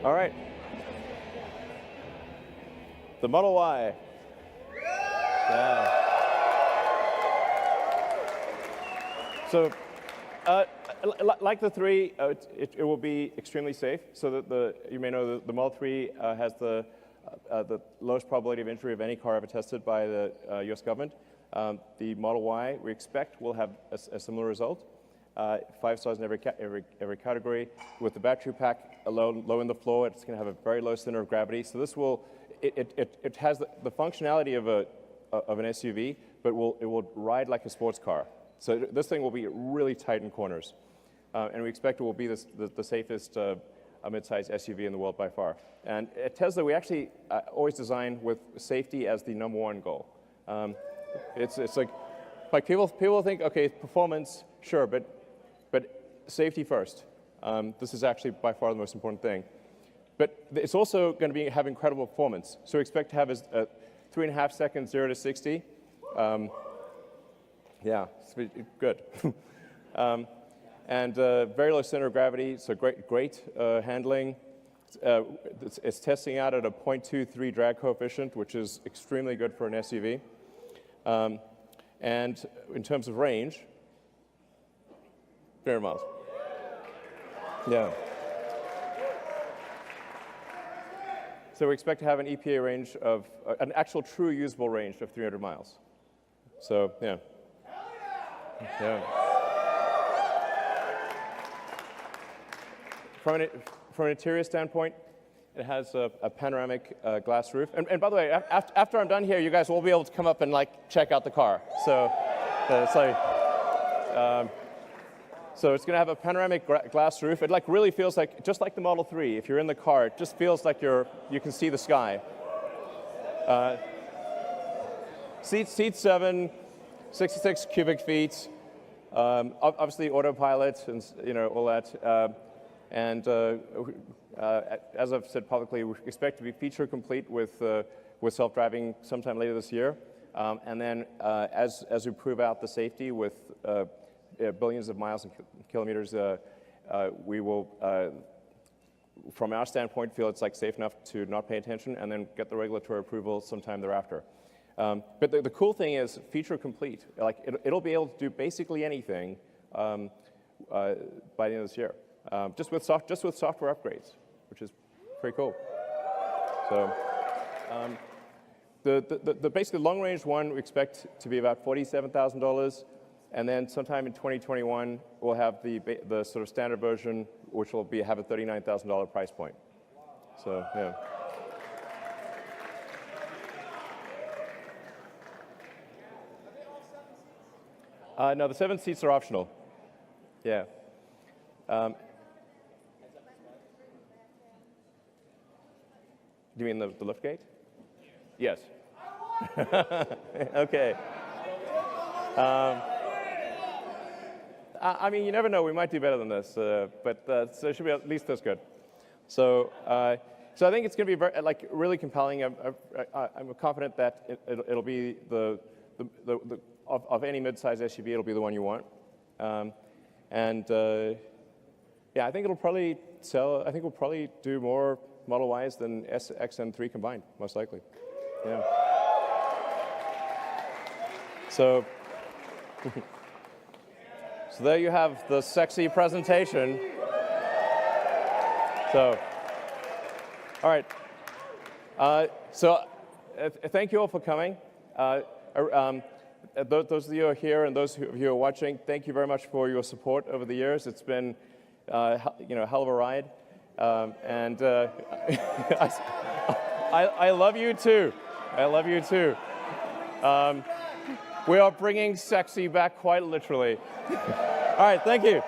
All right. The Model Y. Yeah. So, like the 3, it will be extremely safe. So that you may know the Model 3 has the lowest probability of injury of any car ever tested by the US government. The Model Y, we expect, will have a similar result. 5 stars in every category. With the battery pack low in the floor, it's going to have a very low center of gravity. So this will, it has the functionality of an SUV, but it will ride like a sports car. So this thing will be really tight in corners. And we expect it will be the safest mid-size SUV in the world by far. And at Tesla, we actually always design with safety as the #1 goal. It's like people think, okay, performance, sure, but safety first. This is actually by far the most important thing. But it's also going to have incredible performance. So we expect to have a 3.5 seconds 0 to 60. Yeah, it's good. And very low center of gravity, so great handling. It's testing out at a 0.23 drag coefficient, which is extremely good for an SUV. And in terms of range, 300 miles. Yeah. So we expect to have an EPA range of, an actual true usable range of 300 miles. So, yeah. Yeah. From an interior standpoint, it has a panoramic glass roof. And by the way, after I'm done here, you guys will be able to come up and check out the car. So it's so it's going to have a panoramic glass roof. It really feels like, just like the Model 3, if you're in the car, it just feels like you can see the sky. Seat 7, 66 cubic feet. Obviously autopilot and all that. As I've said publicly, we expect to be feature complete with self-driving sometime later this year. And then as we prove out the safety with billions of miles and kilometers, we will, from our standpoint, feel it's safe enough to not pay attention and then get the regulatory approval sometime thereafter. But the cool thing is feature complete. It'll be able to do basically anything by the end of this year. Just with software upgrades, which is pretty cool. So the basically long-range one we expect to be about $47,000, and then sometime in 2021 we'll have the sort of standard version, which will have a $39,000 price point. So yeah. No, the 7 seats are optional. Yeah. Do you mean the liftgate? Yes. Okay. I mean, you never know. We might do better than this, but so it should be at least this good. So, so I think it's going to be very, really compelling. I'm confident that it'll be of any mid-size SUV, it'll be the one you want. Yeah, I think it'll probably sell. I think we'll probably do more Model Ys than S, X, and 3 combined, most likely. Yeah. So, so there you have the sexy presentation. So, all right. Thank you all for coming. Those of you who are here and those of you who are watching, thank you very much for your support over the years. It's been, a hell of a ride. I love you too. I love you too. We are bringing sexy back quite literally. All right, thank you.